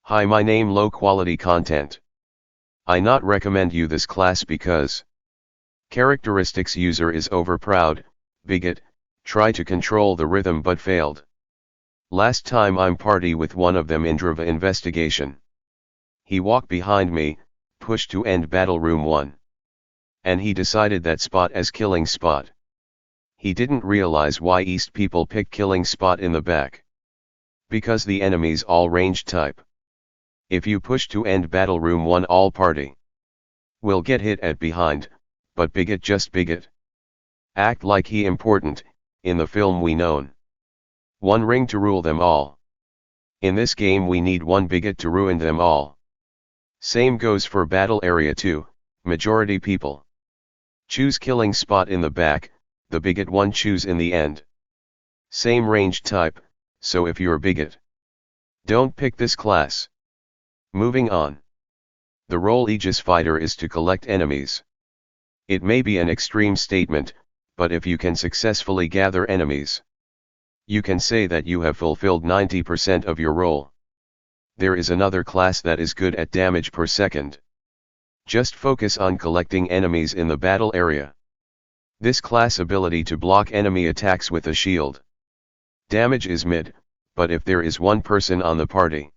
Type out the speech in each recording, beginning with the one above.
Hi, my name low quality content. I not recommend you this class because characteristics user is overproud, bigot, try to control the rhythm but failed. Last time I'm party with one of them in Drava investigation. He walked behind me, pushed to end battle room 1. And he decided that spot as killing spot. He didn't realize why East people pick killing spot in the back. Because the enemies all range type. If you push to end battle room 1, all party will get hit at behind, but bigot just bigot. Act like he important, in the film we known. One ring to rule them all. In this game we need one bigot to ruin them all. Same goes for battle area 2, majority people choose killing spot in the back, the bigot one choose in the end. Same range type, so if you're bigot, don't pick this class. Moving on. The role Aegis fighter is to collect enemies. It may be an extreme statement, but if you can successfully gather enemies, you can say that you have fulfilled 90% of your role. There is another class that is good at damage per second. Just focus on collecting enemies in the battle area. This class ability to block enemy attacks with a shield. Damage is mid, but if there is one person on the party,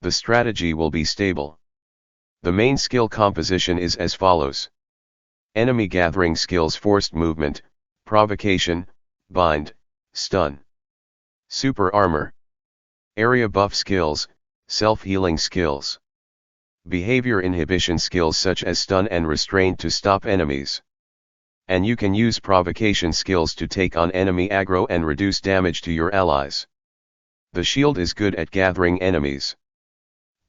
the strategy will be stable. The main skill composition is as follows. Enemy gathering skills: forced movement, provocation, bind, stun. Super armor. Area buff skills, self-healing skills. Behavior inhibition skills such as stun and restraint to stop enemies. And you can use provocation skills to take on enemy aggro and reduce damage to your allies. The shield is good at gathering enemies,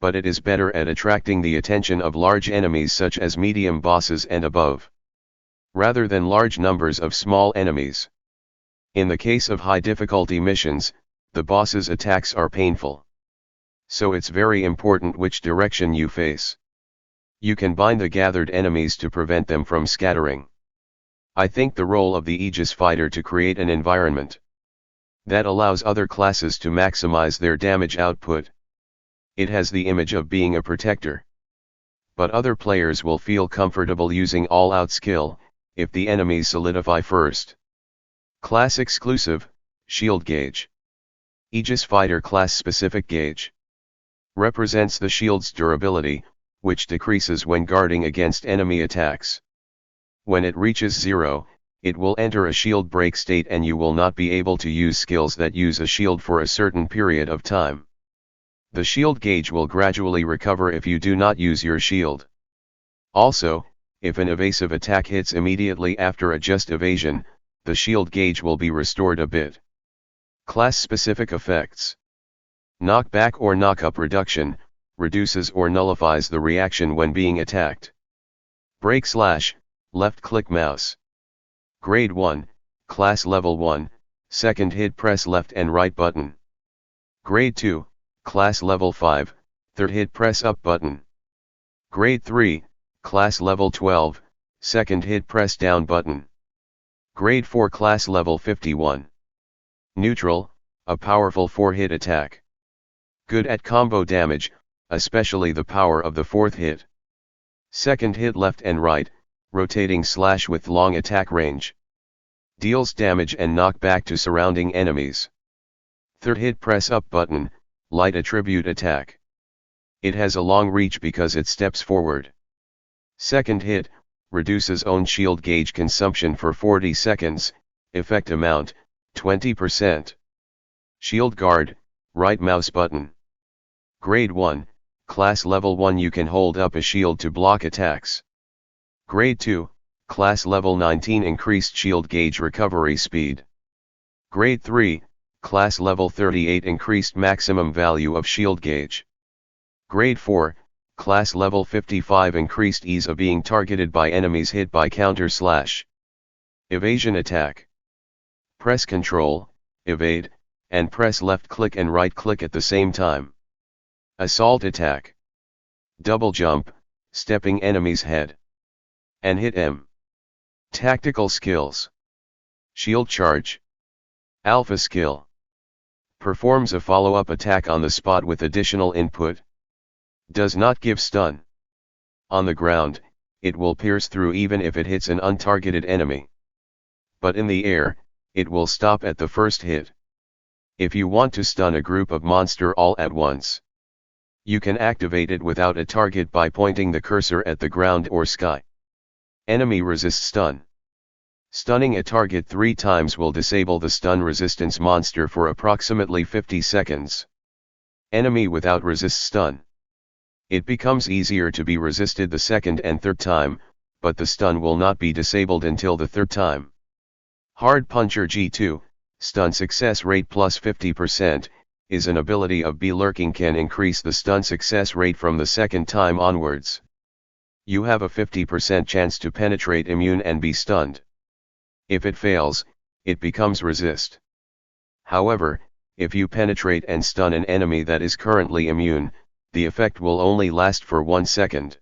but it is better at attracting the attention of large enemies such as medium bosses and above, rather than large numbers of small enemies. In the case of high difficulty missions, the boss's attacks are painful. So it's very important which direction you face. You can bind the gathered enemies to prevent them from scattering. I think the role of the Aegis fighter to create an environment that allows other classes to maximize their damage output. It has the image of being a protector. But other players will feel comfortable using all-out skill, if the enemies solidify first. Class exclusive, shield gauge. Aegis fighter class specific gauge represents the shield's durability, which decreases when guarding against enemy attacks. When it reaches 0, it will enter a shield break state and you will not be able to use skills that use a shield for a certain period of time. The shield gauge will gradually recover if you do not use your shield. Also, if an evasive attack hits immediately after a just evasion, the shield gauge will be restored a bit. Class-specific effects. Knockback or knockup reduction, reduces or nullifies the reaction when being attacked. Break slash, left-click mouse. Grade 1, Class Level 1, second hit press left and right button. Grade 2, Class Level 5, third hit press up button. Grade 3, Class Level 12, second hit press down button. Grade 4 Class Level 51. Neutral, a powerful 4-hit attack. Good at combo damage, especially the power of the 4th hit. Second hit left and right, rotating slash with long attack range. Deals damage and knockback to surrounding enemies. Third hit press up button, light attribute attack. It has a long reach because it steps forward. Second hit, reduces own shield gauge consumption for 40 seconds, effect amount, 20%. Shield guard, right mouse button. Grade 1, Class Level 1 you can hold up a shield to block attacks. Grade 2, Class Level 19 increased shield gauge recovery speed. Grade 3, Class Level 38 increased maximum value of shield gauge. Grade 4, Class Level 55 increased ease of being targeted by enemies hit by counter slash. Evasion attack. Press Ctrl, evade, and press left click and right click at the same time. Assault attack. Double jump, stepping enemy's head. And hit M. Tactical skills. Shield charge. Alpha skill. Performs a follow-up attack on the spot with additional input, Does not give stun. On the ground, it will pierce through even if it hits an untargeted enemy. But in the air, it will stop at the first hit. If you want to stun a group of monster all at once, you can activate it without a target by pointing the cursor at the ground or sky. Enemy resist stun. Stunning a target 3 times will disable the stun resistance monster for approximately 50 seconds. Enemy without resist stun. It becomes easier to be resisted the second and third time, but the stun will not be disabled until the third time. Hard Puncher G2, stun success rate plus 50%, is an ability of Be Lurking can increase the stun success rate from the second time onwards. You have a 50% chance to penetrate immune and be stunned. If it fails, it becomes resist. However, if you penetrate and stun an enemy that is currently immune, the effect will only last for 1 second.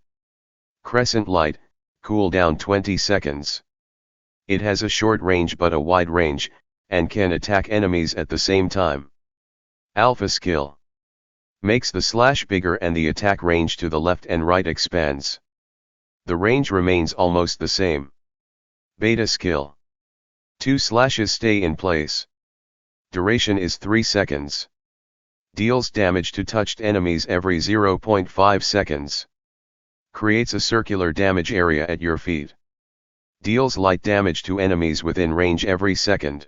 Crescent Light, cooldown 20 seconds. It has a short range but a wide range, and can attack enemies at the same time. Alpha skill. Makes the slash bigger and the attack range to the left and right expands. The range remains almost the same. Beta skill. 2 slashes stay in place. Duration is 3 seconds. Deals damage to touched enemies every 0.5 seconds. Creates a circular damage area at your feet. Deals light damage to enemies within range every second.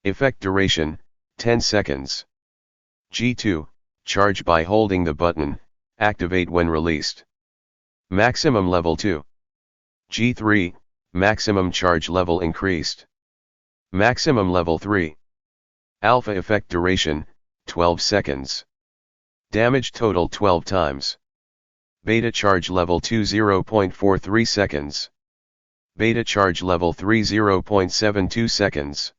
Effect duration, 10 seconds. G2, charge by holding the button, activate when released. Maximum level 2. G3, maximum charge level increased. Maximum level 3. Alpha effect duration, 12 seconds. Damage total 12 times. Beta charge level 2 0.43 seconds. Beta charge level 3 0.72 seconds.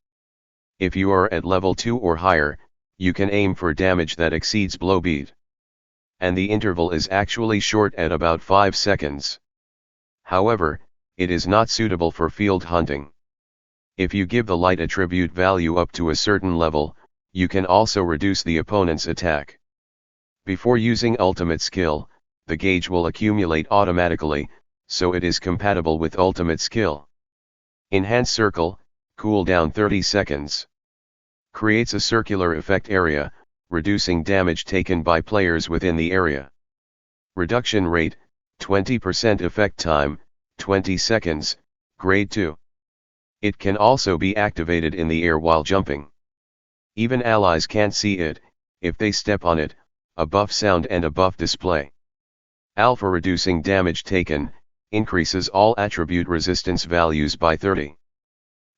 If you are at level 2 or higher, you can aim for damage that exceeds blow beat. And the interval is actually short at about 5 seconds. However, it is not suitable for field hunting. If you give the light attribute value up to a certain level, you can also reduce the opponent's attack. Before using ultimate skill, the gauge will accumulate automatically, so it is compatible with ultimate skill. Enhance circle, cooldown 30 seconds. Creates a circular effect area, reducing damage taken by players within the area. Reduction rate, 20% effect time, 20 seconds, grade 2. It can also be activated in the air while jumping. Even allies can't see it, if they step on it, a buff sound and a buff display. Alpha reducing damage taken, increases all attribute resistance values by 30.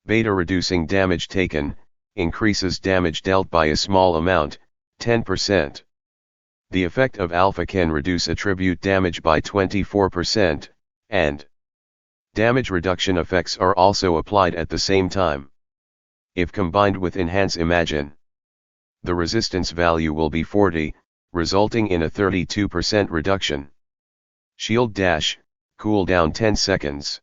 Beta reducing damage taken, increases damage dealt by a small amount, 10%. The effect of alpha can reduce attribute damage by 24%, and damage reduction effects are also applied at the same time. If combined with Enhance Imagine, the resistance value will be 40, resulting in a 32% reduction. Shield Dash, cooldown 10 seconds.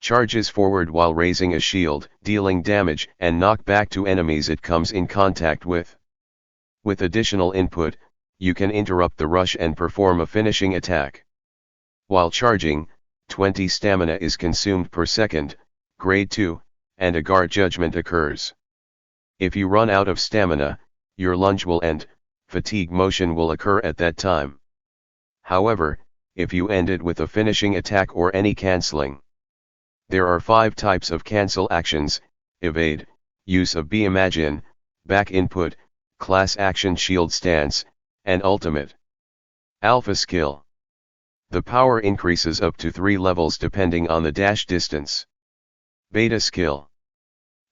Charges forward while raising a shield, dealing damage and knockback to enemies it comes in contact with. With additional input, you can interrupt the rush and perform a finishing attack. While charging, 20 stamina is consumed per second, grade 2, and a guard judgment occurs. If you run out of stamina, your lunge will end, fatigue motion will occur at that time. However, if you end it with a finishing attack or any cancelling. There are 5 types of cancel actions: evade, use of Be Imagine, back input, class action shield stance, and ultimate. Alpha skill. The power increases up to 3 levels depending on the dash distance. Beta skill.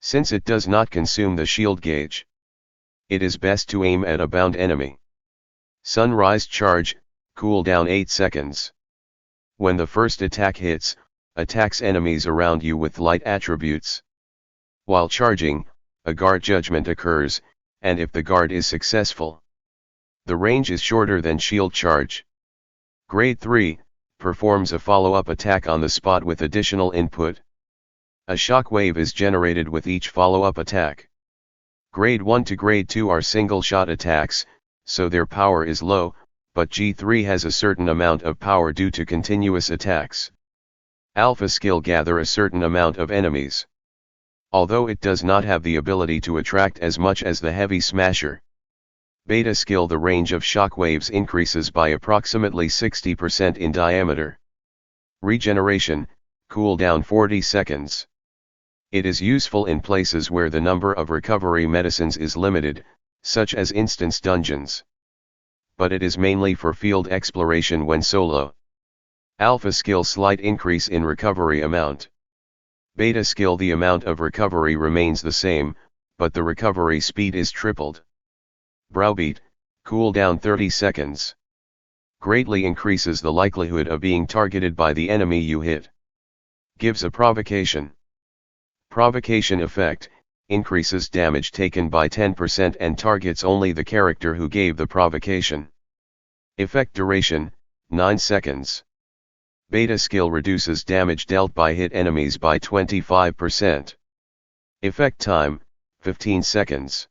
Since it does not consume the shield gauge, it is best to aim at a bound enemy. Sunrise charge, cooldown 8 seconds. When the first attack hits, attacks enemies around you with light attributes. While charging, a guard judgment occurs, and if the guard is successful, the range is shorter than shield charge. Grade 3, performs a follow-up attack on the spot with additional input. A shockwave is generated with each follow-up attack. Grade 1 to Grade 2 are single-shot attacks, so their power is low, but G3 has a certain amount of power due to continuous attacks. Alpha skill gather a certain amount of enemies. Although it does not have the ability to attract as much as the heavy smasher. Beta skill the range of shockwaves increases by approximately 60% in diameter. Regeneration, cooldown 40 seconds. It is useful in places where the number of recovery medicines is limited, such as instance dungeons. But it is mainly for field exploration when solo. Alpha skill slight increase in recovery amount. Beta skill the amount of recovery remains the same, but the recovery speed is tripled. Browbeat, cooldown 30 seconds. Greatly increases the likelihood of being targeted by the enemy you hit. Gives a provocation. Provocation effect, increases damage taken by 10% and targets only the character who gave the provocation. Effect duration, 9 seconds. Beta skill reduces damage dealt by hit enemies by 25%. Effect time, 15 seconds.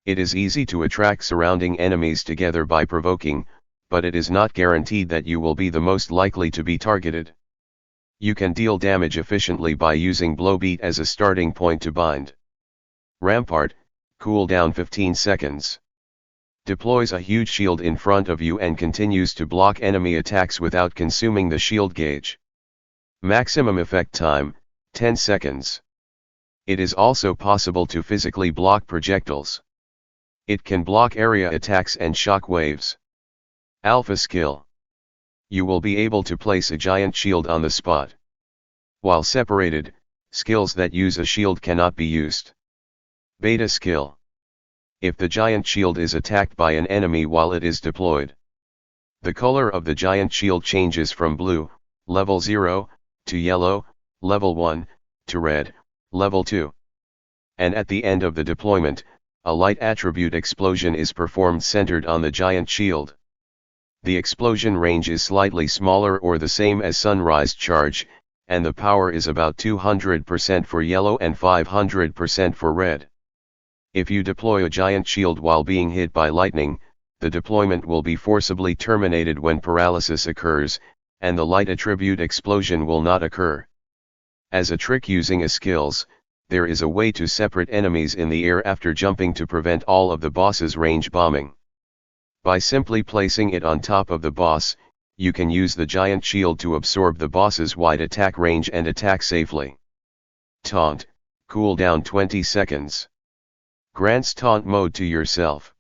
It is easy to attract surrounding enemies together by provoking, but it is not guaranteed that you will be the most likely to be targeted. You can deal damage efficiently by using Blowbeat as a starting point to bind. Rampart, cooldown 15 seconds. Deploys a huge shield in front of you and continues to block enemy attacks without consuming the shield gauge. Maximum effect time, 10 seconds. It is also possible to physically block projectiles. It can block area attacks and shock waves. Alpha skill. You will be able to place a giant shield on the spot. While separated, skills that use a shield cannot be used. Beta skill. If the giant shield is attacked by an enemy while it is deployed, the color of the giant shield changes from blue, level 0, to yellow, level 1, to red, level 2. And at the end of the deployment, a light attribute explosion is performed centered on the giant shield. The explosion range is slightly smaller or the same as sunrise charge, and the power is about 200% for yellow and 500% for red. If you deploy a giant shield while being hit by lightning, the deployment will be forcibly terminated when paralysis occurs, and the light attribute explosion will not occur. As a trick using a skills, there is a way to separate enemies in the air after jumping to prevent all of the boss's range bombing. By simply placing it on top of the boss, you can use the giant shield to absorb the boss's wide attack range and attack safely. Taunt, cooldown 20 seconds. Grants taunt mode to yourself.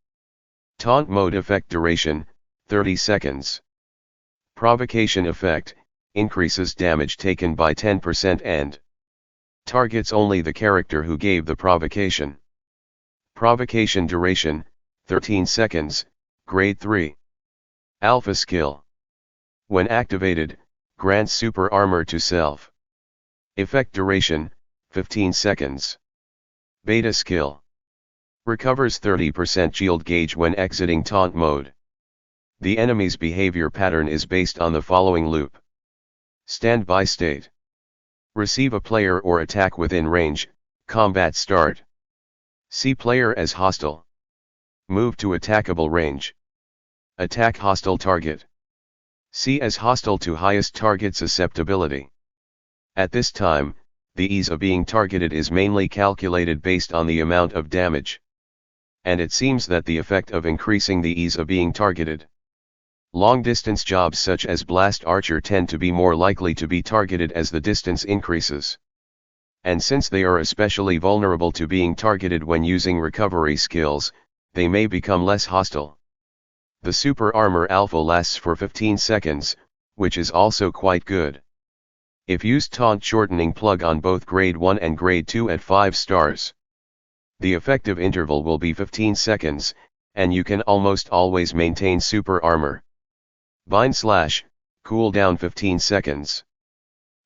Taunt mode effect duration, 30 seconds. Provocation effect, increases damage taken by 10% and targets only the character who gave the provocation. Provocation duration, 13 seconds, grade 3. Alpha skill. When activated, grants super armor to self. Effect duration, 15 seconds. Beta skill. Recovers 30% shield gauge when exiting taunt mode. The enemy's behavior pattern is based on the following loop. Standby state. Receive a player or attack within range, combat start. See player as hostile. Move to attackable range. Attack hostile target. See as hostile to highest target susceptibility. At this time, the ease of being targeted is mainly calculated based on the amount of damage. And it seems that the effect of increasing the ease of being targeted. Long-distance jobs such as Blast Archer tend to be more likely to be targeted as the distance increases. And since they are especially vulnerable to being targeted when using recovery skills, they may become less hostile. The Super Armor Alpha lasts for 15 seconds, which is also quite good. If used taunt shortening plug on both grade 1 and grade 2 at 5 stars. The effective interval will be 15 seconds, and you can almost always maintain super armor. Bind slash, cooldown 15 seconds.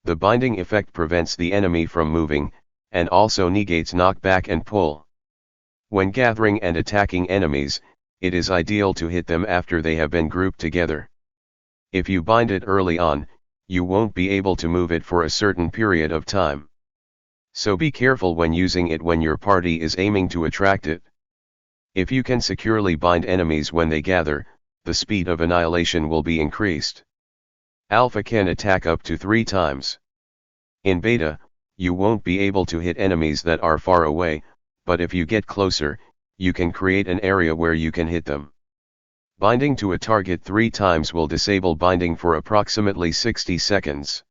The binding effect prevents the enemy from moving, and also negates knockback and pull. When gathering and attacking enemies, it is ideal to hit them after they have been grouped together. If you bind it early on, you won't be able to move it for a certain period of time. So be careful when using it when your party is aiming to attract it. If you can securely bind enemies when they gather, the speed of annihilation will be increased. Alpha can attack up to 3 times. In beta, you won't be able to hit enemies that are far away, but if you get closer, you can create an area where you can hit them. Binding to a target 3 times will disable binding for approximately 60 seconds.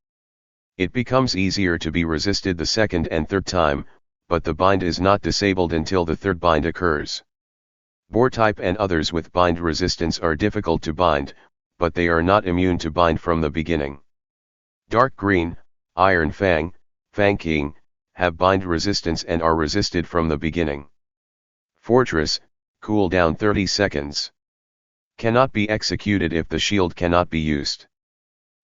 It becomes easier to be resisted the second and third time, but the bind is not disabled until the third bind occurs. Boar type and others with bind resistance are difficult to bind, but they are not immune to bind from the beginning. Dark green, Iron Fang, Fang King, have bind resistance and are resisted from the beginning. Fortress, cooldown 30 seconds. Cannot be executed if the shield cannot be used.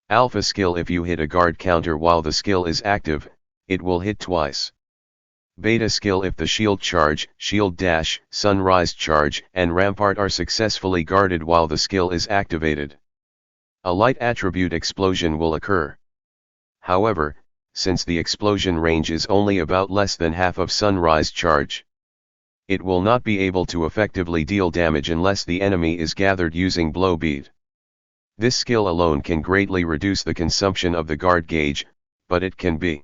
Alpha skill: if you hit a guard counter while the skill is active, it will hit twice. Beta skill: if the shield charge, shield dash, sunrise charge, and rampart are successfully guarded while the skill is activated, a light attribute explosion will occur. However, since the explosion range is only about less than half of sunrise charge, it will not be able to effectively deal damage unless the enemy is gathered using blow bead. This skill alone can greatly reduce the consumption of the guard gauge, but it can be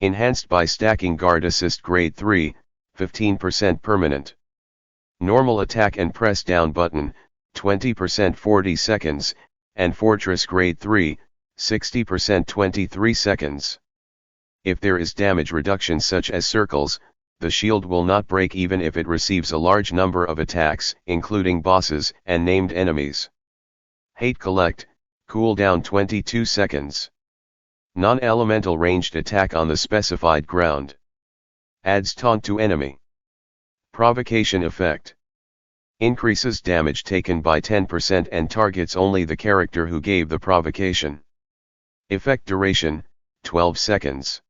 enhanced by stacking guard assist grade 3, 15% permanent. Normal attack and press down button, 20% 40 seconds, and fortress grade 3, 60% 23 seconds. If there is damage reduction such as circles, the shield will not break even if it receives a large number of attacks, including bosses and named enemies. Hate collect, cooldown 22 seconds. Non-elemental ranged attack on the specified ground. Adds taunt to enemy. Provocation effect. Increases damage taken by 10% and targets only the character who gave the provocation. Effect duration, 12 seconds.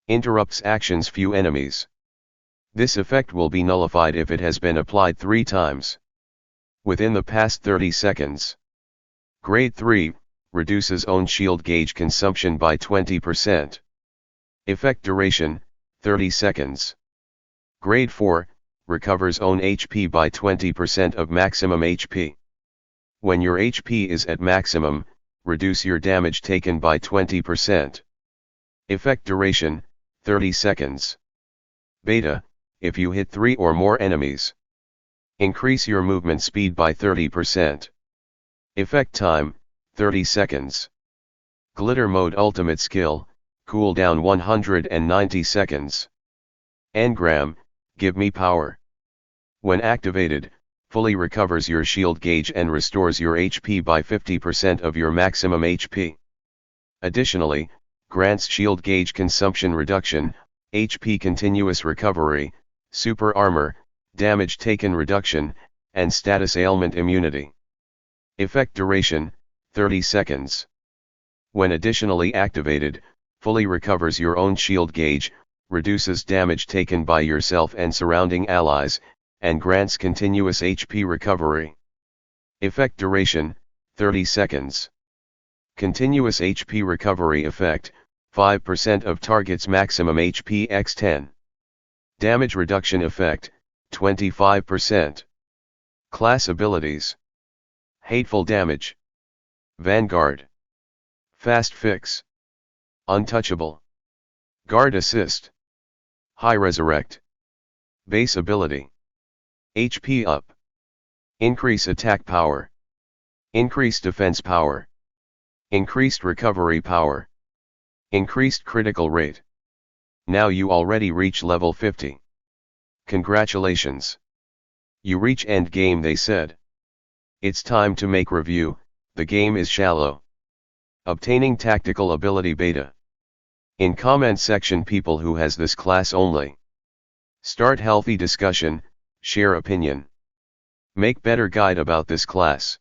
Interrupts actions few enemies. This effect will be nullified if it has been applied 3 times within the past 30 seconds. Grade 3, reduces own shield gauge consumption by 20%. Effect duration, 30 seconds. Grade 4, recovers own HP by 20% of maximum HP. When your HP is at maximum, reduce your damage taken by 20%. Effect duration, 30 seconds. Beta, if you hit 3 or more enemies, increase your movement speed by 30%. Effect time, 30 seconds. Glitter mode ultimate skill, cooldown 190 seconds. Engram, give me power. When activated, fully recovers your shield gauge and restores your HP by 50% of your maximum HP. Additionally, grants shield gauge consumption reduction, HP continuous recovery, super armor, damage taken reduction, and status ailment immunity. Effect duration, 30 seconds. When additionally activated, fully recovers your own shield gauge, reduces damage taken by yourself and surrounding allies, and grants continuous HP recovery. Effect duration, 30 seconds. Continuous HP recovery effect, 5% of target's maximum HP x 10. Damage reduction effect, 25%. Class abilities. Hateful damage. Vanguard. Fast fix. Untouchable. Guard assist. High resurrect. Base ability. HP up. Increase attack power. Increase defense power. Increased recovery power. Increased critical rate. Now you already reach level 50. Congratulations. You reach end game, they said. It's time to make review. The game is shallow. Obtaining tactical ability beta. In comment section people who has this class only. Start healthy discussion, share opinion. Make better guide about this class.